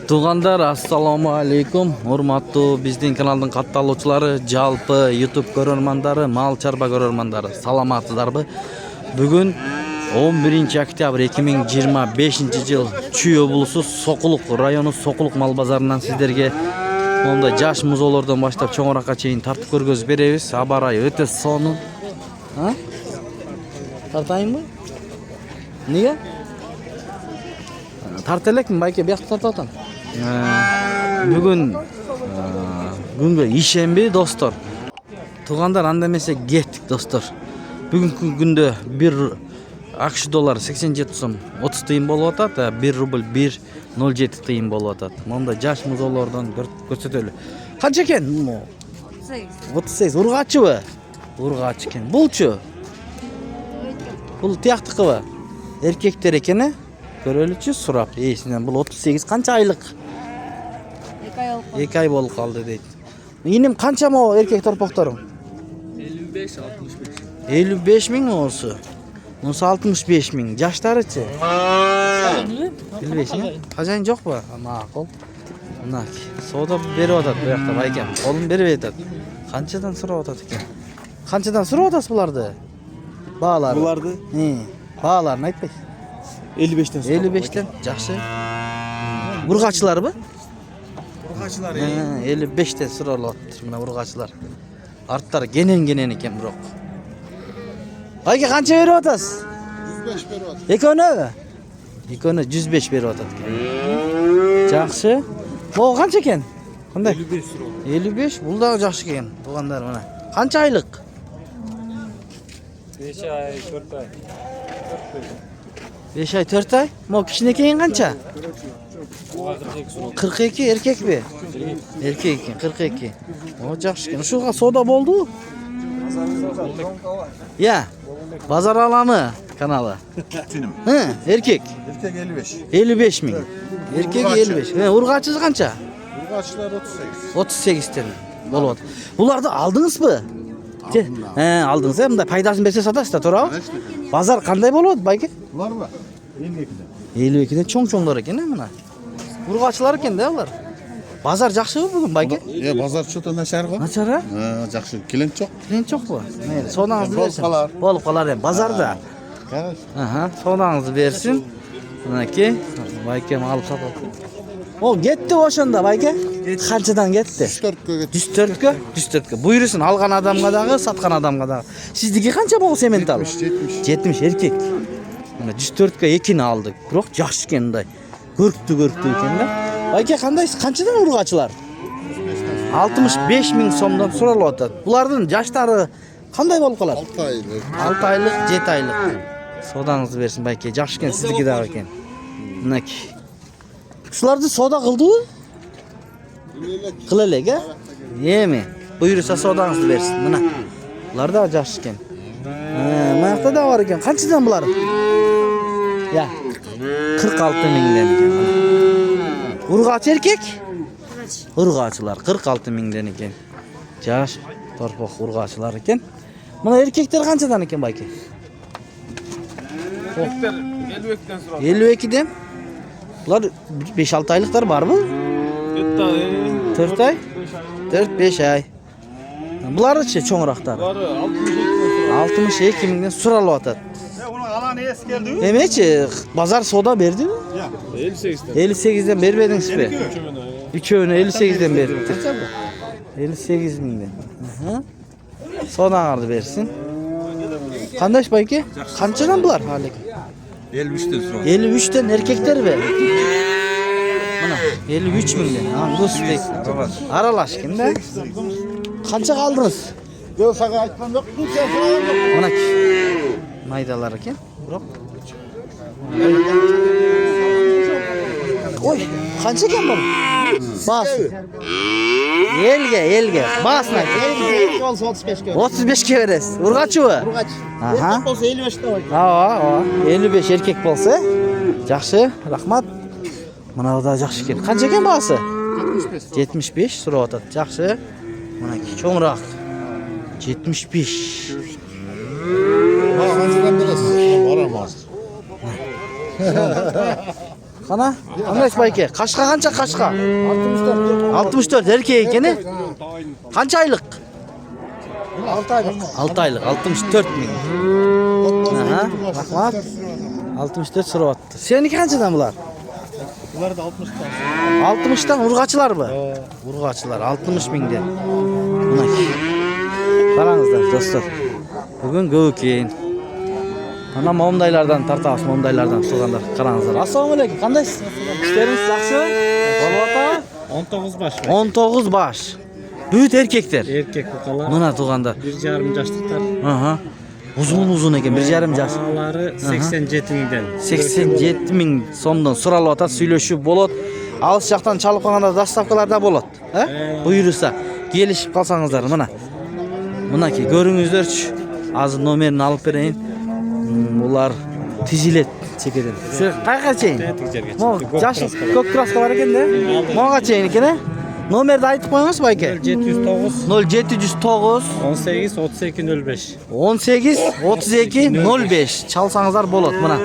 Туғандар, ассаламу алейкум. Урматтуу биздин каналдын катталуучулары, жалпы YouTube көрөрмандары, мал чарба көрөрмандары, саламатсыздарбы? Бүгүн 11 октябрь 2025 жыл Чүй облусу Сокулук району Сокулук мал базарынан сиздерге мондай жаш музоолордон баштап чоңуракка чейин тартып көргөзүп беребиз. Аба ырайы өтө сонун. Тартайынбы? Неге? Тарт элекмин байке, бияқта тартып атам. Бүгүн күнгө ишенби достор. Тугандар, анда эмесе кеттик достор. Бүгүнкү күндө 1 акш доллар 87 сом 30 тыйын болуп атат, 1 рубль 1.07 тыйын болуп атат. Монда жаш музоолордон көрсөтөлү. Канча экен? 38. Ургачыбы? Ургач экен. Булчу? Бул тияктыкыбы? Эркектер экен, көрөлүчү сурап. Эсинен бул 38 канча айлык? 2 ай болуп калды дейт. Иним канча мо эркек торпокторуң? 55-65. 55 миң болсу. Мунусы 65 миң. Жаштарычы? 55 миң. Кажайын жокпу? Макул. Мына соода берип атат буякта байкем. Колун берип атат. Канчадан сурап атат экен? Канчадан сурап атасыз буларды? Баалары. Буларды? Бааларын айтпайсыз. 55'ten sonra. 55'ten. Жакшы. Ургачыларбы? Urgaçlar 55'ten суралып атыптыр мына ургачылар. Арттары кенен экен бирок. Байке канча берип атасыз? 105 берип атат. Экөөнөбү? Экөөнө 105 берип атат экен. Жакшы. Могу канча экен? Кандай? 55 lira. 55. Бул дагы жакшы экен. Тугандар мына. Канча айлык? 5 ay, 4 ay. 5 ай 4 ай. Могу кичинекейин канча? 42 эркекпи? Эркек экен, 42. О, жакшы экен. Ушуга соода болду? Я. Базар аланы каналы. Tinim. Эркек. Erkek 55. 55 миң. Эркек 55. Ургачысы канча? Urgaçlar 38. 38'ten болуп атат. Буларды алдыңызбы? Алдыңыз. Мындай пайдасын берсе сатасыз да, туурабы? Базар кандай болот, байке? Bunlar mı? 52'den. 52'den чоң-чоңдор экен, мына. Ургачылар экен да булар. Базар жакшыбы бүгүн, байке? Pazar çok da naşar mı? Начар, а? Жақсы. Клиент çok. Клиент жокпу? Мейли, соодаңызды Болуп берсин. калар. Болуп калар эми базарда. Конечно. Соодаңызды берсин. Мынакей, байкем алып сатат. О, кетти ошондо, байке? Канчадан кетти? 104'e getir. 104кө? 104кө. Буйрусун алган адамга дагы, саткан адамга дагы. Сиздики канча болу семент алып? 70 эркек. Мына 104кө экини алдык. Бирок жакшы экен мындай. Көрктүү экен да. Байке кандай канчадан ургачылар? 65 миң сомдон суралып атат. Булардын жаштары кандай болуп калат? 6 aylık. 6 айлык, 7 айлык. Соодаңызды берсин байке, жакшы экен, сиздики дагы экен. Мынакей. Ушуларды соода кылдыбы? Кыл элек, Эми, буйруса соодаңызды берсин. Мына. Булар да жакшы экен. Мынакта да бар экен. Канчадан булар? Я. 46 миңден экен. Ургач эркек? Ургачылар 46 миңден экен. Жаш торпок ургачылар экен. Мына эркектер канчадан экен байке? Erkekler 52'den sonra. 52'den. Булар 5-6 айлыктар барбы? 4 ай? 4-5 ай. Буларычы чоңурактар. 62 миңден суралып атат. Onun alanı es geldi. Эмечи, базар соода бердиби? 58'den. 58'den бербедиңизби? Үчөөнө 58'den бериптир. 58 миңден. Соодаңарды берсин. Кандайш байке? Канчадан булар? 53'ten sonra. 53'ten эркектерби? Мына 53 миңден. Аңгус дейт. Аралаш экен да. Канча калдыңыз? Yok sana açmam yok. Bu sefer yok. Мына майдалар экен. Бирок Ой, канча экен бул? Бас. Элге. Басын айт. 35'e. 35'ke бересиz. Ургачыбы? Urgaç. Aha. Erkek olsa 55'te var. Ооба. 55 эркек болсо, жакшы, рахмат. Мына да жакшы экен. Канча экен баасы? 75 сурап атат. Жакшы. Мына чоңураак. 75. Kaçtan biraz? Varamaz. Qana? Qanday bayke? Qashqa qancha qashqa? 64 erkek ekeni? Qancha oylik? 6 aylık. 6 oylik, 64 ming. Aha, rahmat. 64 so'rayapti. Seniki qanchadan bular? Bunlar da 60'tan. 60'dan urg'achilarmi? Urg'achilar 60 mingdan. Mana qarangizlar do'stlar. Bugun go'kin. Mana momdaylardan tartamiz, momdaylardan turganlar. Qarangizlar. Assalomu alaykum. Qandaysiz? İşleriniz yaxshimi? Bolata? 19 baş. 19 baş. Büyük erkekler. Erkek bukalar. Mana turganda. 1,5 yaşlıklar. Aha. Uzun eken 1,5 yaş. Bağları 87 mingden. 87 ming so'mdan so'ralib atat, suylashib bo'ladi. Alış yoqdan chalib qolganda dastavkalarda bo'ladi. Ha? Buyursa, kelishib qolsangizlar mana. Bunaki ko'ringizlarchi. Hozir nomerini olib berayin. Bular tizilet chekeden. Shu qayerga cheyin? Mo, yosh ko'k kraska bor ekanda. Moga cheyin ekan. Nomerni aytib qo'yamiz bayka. 709 0709 18 32 05. 18 32 05 çalsаңыздар болады мына.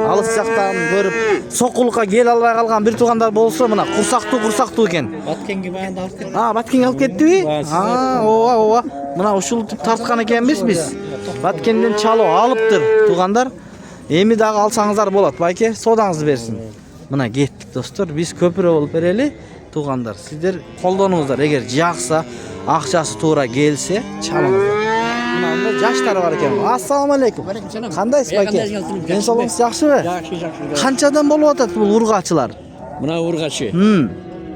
Алыс жақтан көріп, соққулыққа кел албай қалған бір туғандар болса, мына құрсақты екен. Баткенге баянда алып кетті. Баткенге алып кетті бе? Ооа. Мына ушултуп тартқан екенбіз біз. Баткенден чалу алыптыр туғандар. Эми дагы алсаңыздар болады. Байке, содаңызды берсін. Мына кеттік достар. Біз көпірі болып берели. Туғандар, сіздер қолданыңыздар. Егер жақса, ақшасы тура келсе, чалыңыздар. Мына жаштар бар екен. Ассаламу алейкум. Қандайсыз байке? Денсаулығыңыз жақшыбы? Жақсы. Қаншадан болып атат бұл ургачылар? Мына ургачы.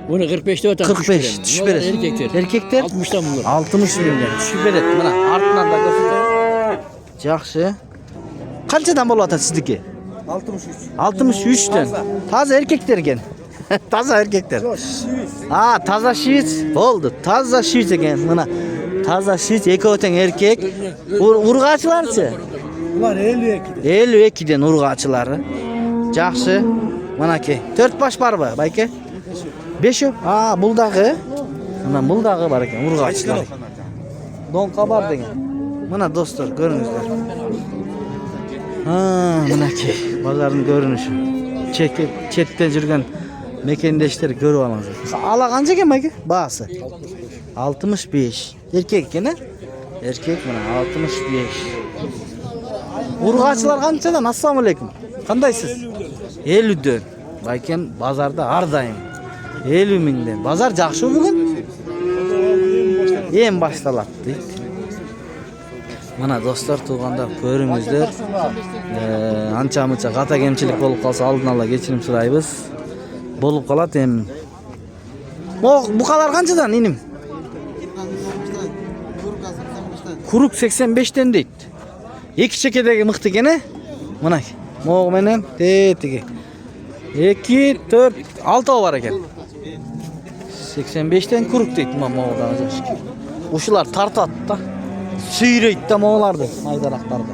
Оны 45 деп атат. 45 түшіп береді. Еркектер. Еркектер 60'tan bunlar. 60 миллион түшіп береді. Мына артынан да көрсетейін. Жақсы. Қаншадан болып атат сіздікі? 63. 63'тен. Таза еркектер екен. Таза erkekler. Taza şiit. Oldu. Taza şiit ekan. Mana taza şiit ekoten erkek. Urg'achilarchi? Bunlar 52. 52'den urg'achilari. Yaxshi. Manaki 4 baş barmi, bayka? 5. Buldag'i. Mana buldag'i bar ekan urg'achilar. Donqa bar degan. Mana do'stlar, ko'ringizlar. Manaki bozorning ko'rinishi. Chekib, chetdan yurgan mekendeşleri görüp alыңыздар. Ala qancha ekan bayka? Bahası. 65. Erkek ekan, ha? Erkek mana 65. Urg'achilar qanchadan? Assalomu alaykum. Qandaysiz? 50'den. Bayken bozorda har doim 50 mingdan. Bozor yaxshi bugun? Em boshtaladi deydi. Mana do'stlar tuğanda ko'ringizlar. Ancha-muncha qata kemchilik bo'lib qolsa oldin ola kechirim so'raymiz. Bolup kalat hem. Bu kadar kançadan inim? Kuruk 85'ten deydi. İki çekedeki mıhtı gene. Mınay. Moğ menen teki. 2, 4, 6 var eken. 85'ten kuruk deydi moğdan. Uşular tartat da. Süyreydi de moğlardı. Aydaraklardı.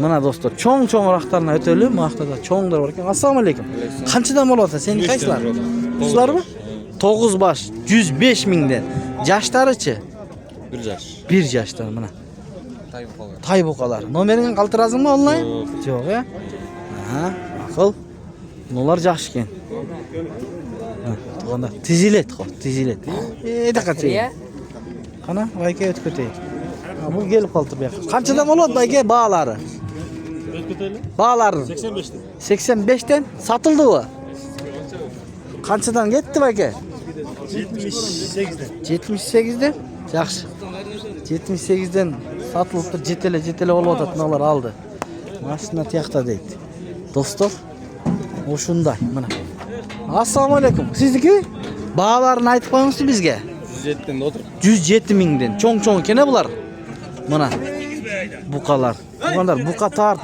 Mana dostlar, çoğ raqtarına ötölü, maqtada çoğlar var ekan. Assalomu alaykum. Qanchadan bo'ladi? Sening qaysilar? Sizlarmi? 9 baş, 105 mingdan. Yoshlarichi? 1 yaş. 1 yoshdan mana. Taybuqalar. Nomeringni qaltirazingmi onlayn? Yo'q, ya. Ma'qul. Bular yaxshi ekan. To'g'anda tizilet, tizilet. Daqatchi. Qana, vayga o'tib ketay. Bu gelip qoldi bu yoqqa. Qanchadan bo'ladi bayga bağlari? Bağlari 85'ten. 85'ten satıldı o. Qanchadan ketdi bayga? 78'den. 78'den. Yaxshi. 78'den satılıptır. Jetele olub atat, mınalar aldı. Mashina tiyaqta deydi. Dostlar, o shunday mana. Assalomu alaykum. Sizniki? Bağlarini aytib qo'yingizchi bizga. 107'den otur. 107 mingdan. Cho'ng ekan bular. Mana buqalar.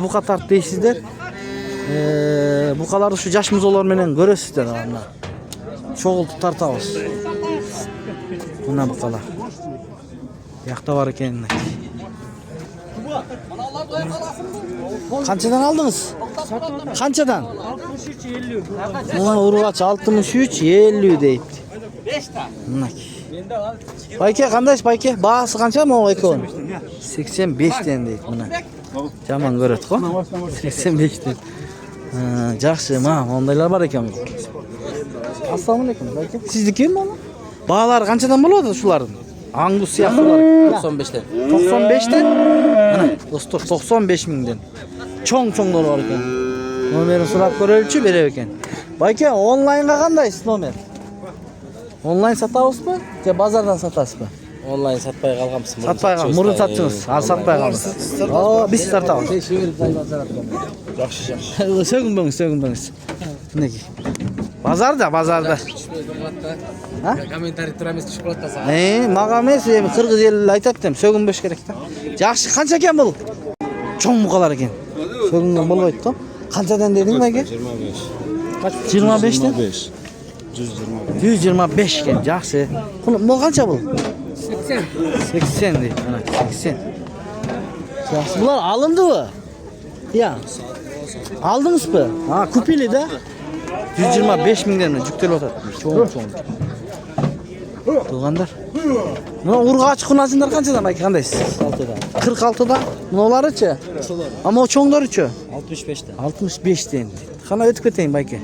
Buqa tart deysizler. Buqaları şu yaşımızlar menen görürsüzler ana. Çoğultup tartabız. Buna buqalar. Yaqta var eken. Qanchadan aldınız? Qanchadan? 63 50. Buna urg'ach 63 50 deydi. 5 ta. Bayke qanday bayke? Bahası qancha mı ekon? 85 den deydi buna. Jaman göröt ko. 85 den. Жақсы, ондайлар бар екен. Ассалаумалейкум. Сіздікі ме оны? Бағалары қаншадан болады шулардың? Аңгус сияқтылар 95'ten. 95'тен? Мына, достар, 95 мыңден. Чоң-чоңдары бар екен. Номерін сұрап көрелші бере екен. Байке, онлайнға қандайсыз номер? Онлайн сатабыз ба? Же базардан сатасыз ба? Онлайн satmaya kalgamışsın. Сатпай қалған, мұрын сатчыңыз, сатпай қалған. Біз сартамыз. Жақсы. Сөгінбеңіз. Мінекей. Базарда. Комментарий тұрамыз шоколадта саған. Маған емес, қырғыз елі айтады дем, сөгінбеш керек та. Жақсы, қанша екен бұл? Чоң мұқалар екен. Сөгінген болмайды да. Қаншадан дедің бе екен? 25. 25-тен? 125 екен, жақсы. Бұл қанша бұл? 80 дейді, 80. Жақсы, бұлар алынды ба? Я. Алдыңыз ба? Күпелі да? 125 мыңден жүктеліп отады. Чоң. Туғандар. Мына урғач құнасындар қаншадан байке қандайсыз? 46-да. Мыналары че? Ама чоңдары че? 65'ten. 65-тен. Қана өтіп кетейін байке.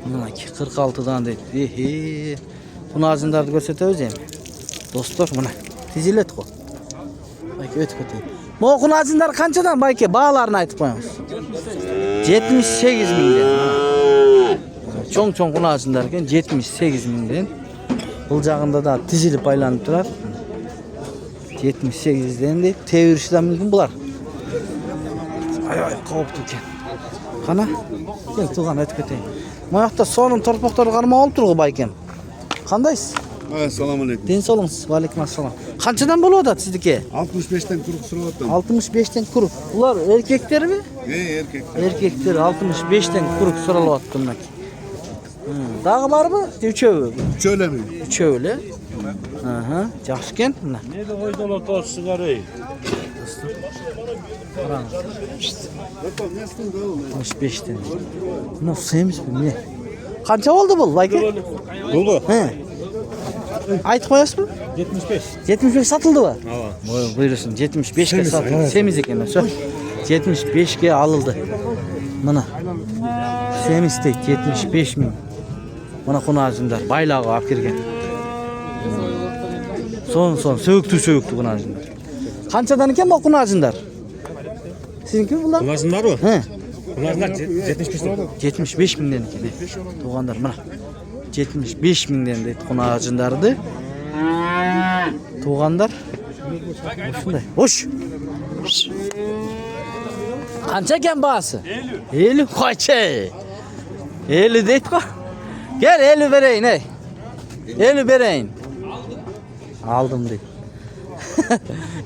Мына 46-дан дейді. Құнасындарды көрсете өзем. Достар, мына тезелет қой. Байке өтіп кетейін. Мұ құнасындар қаншадан байке? Бағаларын айтып қойыңыз. 78 мыңден. Чоң құнасындар екен 78 мыңден. Бұл жағында да тізіліп байланып тұрар. 78-ден де теуірші да мүмкін бұлар. Ай, қауіпті екен. Қана? Кел, туған өтіп кетейін. Мұяқта соның торпақтары қарма олып тұрғы байкем. Қандайсыз? Assalamualaikum. Ден солыңыз, валейкум ассалам. Қаншадан болады сіздіке? 65'ten kuruq sıralattım. 65-тен күрік. Бұлар еркектер ме? Erkek. Еркектер 65-тен күрік сұралып атты мына. Дағы бар ба? Үшеуі. Şöyle mi? Üçöyle. Жақсы екен. Мына. Ne de koydun o toz sigarayı? 65-тен. Мына сүйеміз бі? Не? Қанша болды бұл, байке? Бұл ба? Айтып қоясыз ба? 75. 75 сатылды ба? Бұйырсын, 75-ке сатылды. Семіз екен. 75-ке алылды. Мына. Семіз дейді, 75 мың. Мына құнажындар, байлағы ап керген. Сон, сөйікті құнажындар. Қаншадан екен бұл құнажындар? Сізінкі бұлар? Құнажындар ба? Құнажындар 75 мыңден екен. Туғандар, мына. 75 мыңден дейді құнажындарды. Туғандар. Осындай. Ош! Қанша екен бағасы? 50. Қойче! 50 дейді қой. Gel 50 vereyim ey. 50 vereyim. Aldım deyip.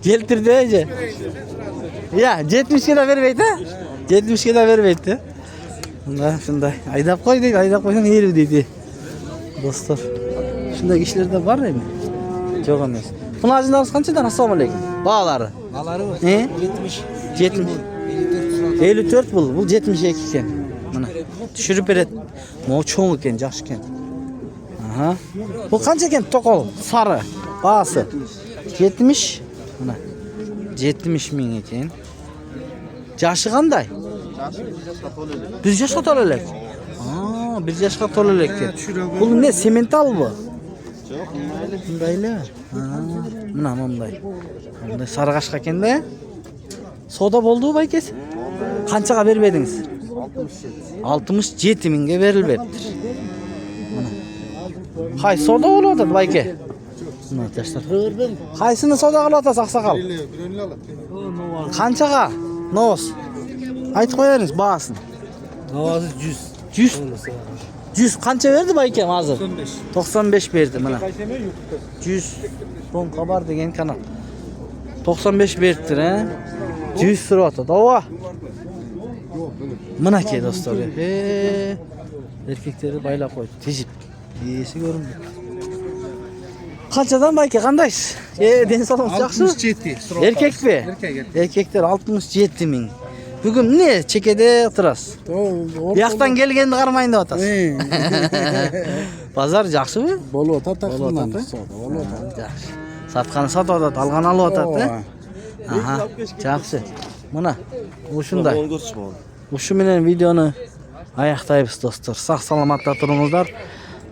Geltirdi önce. Ya 70'e de vermeydi ha. 70'e de vermeydi. Şunday. Aydap koy deydi. Aydap koysan 50 deydi. Dostlar. Şunday kişiler de var değil mi? Çok emas. Pınarcılarınız kaçadan? Assalamualeykum. Bağları. Bağları mı? 70. 54 bu 72 iken. Mana düşürüp beret. Mo çoğun iken, жақсы iken. Bu qancha ekan to'qol? Sari. Бағасы 70. Mana 70 ming ekan. Jashi qanday? Bir yaşga to'lalik. Bir yaşga to'lalik ekan. Bu ne semental bu? Yo'q, Bundaylar. Mana bunday. Bunday sarg'ashqa ekanda. Soda bo'ldi baykes. Qanchaga bermedingiz? 67 mingga berilibdir. Mana. Hay soda bo'ladi bayke. Mana tashlar. Qaysini soda qilyapsiz aqsaqal? Qanchaga? Nos. Aytib qo'yingiz bahosin. Havası 100. 100. 100 qancha berdi baykem hozir? 95 berdi mana. 100 so'm xabar degan kanal. 95 beribdir, ha? 100 so'rayapti. Davo. Mana ke dostlar. Erkekleri baylab qo'ydi. Tejib. Yesi ko'rinmaydi. Qanchadan bayke qandaysiz? Den sog'ligingiz yaxshi? 67. Erkek mi? Erkekler 67 ming. Bugün ne? Çekede oturasız. Bu yaktan gelgende qarmayın da otasız. Pazar жақсы mı? Bolu ota takımdan. Satqanı sat otat, alğan alı otat. Aha, жақсы. Muna, bu şunday. Uşu menен videonu аяқтайбыз достор. Сак саламатта туруңуздар.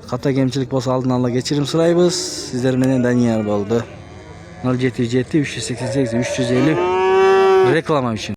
Ката кемчилик болсо алдын ала кечирим сурайбыз. Сиздер менен Данияр болду. 077 388 350 реклама үчүн.